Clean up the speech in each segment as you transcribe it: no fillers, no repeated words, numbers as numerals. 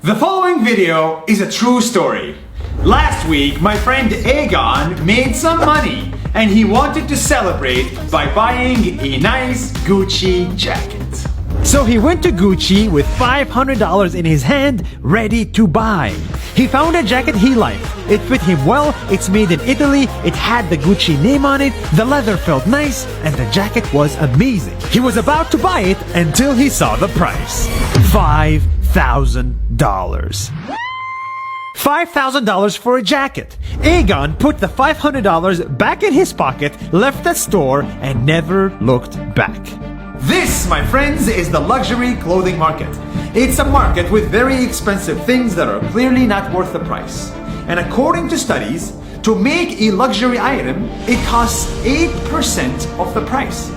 The following video is a true story. Last week, my friend Egon made some money and he wanted to celebrate by buying a nice Gucci jacket. So he went to Gucci with $500 in his hand, ready to buy. He found a jacket he liked. It fit him well, it's made in Italy, it had the Gucci name on it, the leather felt nice, and the jacket was amazing. He was about to buy it until he saw the price. $5,000. $5,000 for a jacket. Egon put the $500 back in his pocket, left the store, and never looked back. This, my friends, is the luxury clothing market. It's a market with very expensive things that are clearly not worth the price. And according to studies, to make a luxury item, it costs 8% of the price.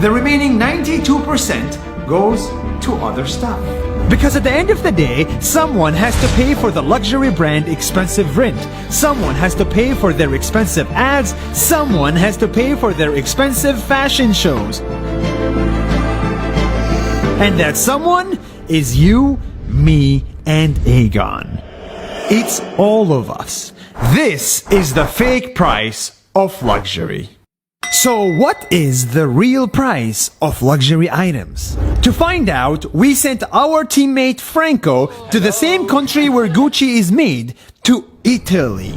The remaining 92% goes to other stuff. Because at the end of the day, someone has to pay for the luxury brand expensive rent. Someone has to pay for their expensive ads. Someone has to pay for their expensive fashion shows. And that someone is you, me, and Egon. It's all of us. This is the fake price of luxury. So what is the real price of luxury items? To find out, we sent our teammate Franco to the same country where Gucci is made, to Italy.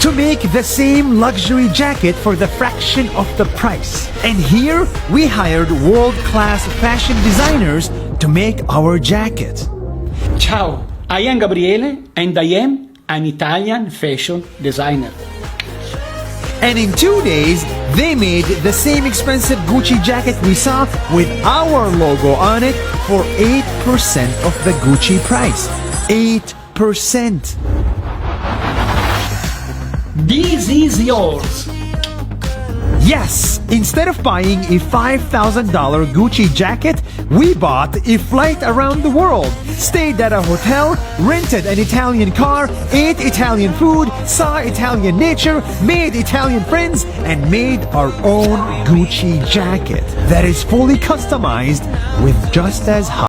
To make the same luxury jacket for the fraction of the price. And here, we hired world-class fashion designers to make our jacket. Ciao, I am Gabriele and I am an Italian fashion designer. And in 2 days, they made the same expensive Gucci jacket we saw with our logo on it for 8% of the Gucci price. 8%. This is yours. Yes, instead of buying a $5,000 Gucci jacket, we bought a flight around the world, stayed at a hotel, rented an Italian car, ate Italian food, saw Italian nature, made Italian friends, and made our own Gucci jacket that is fully customized with just as high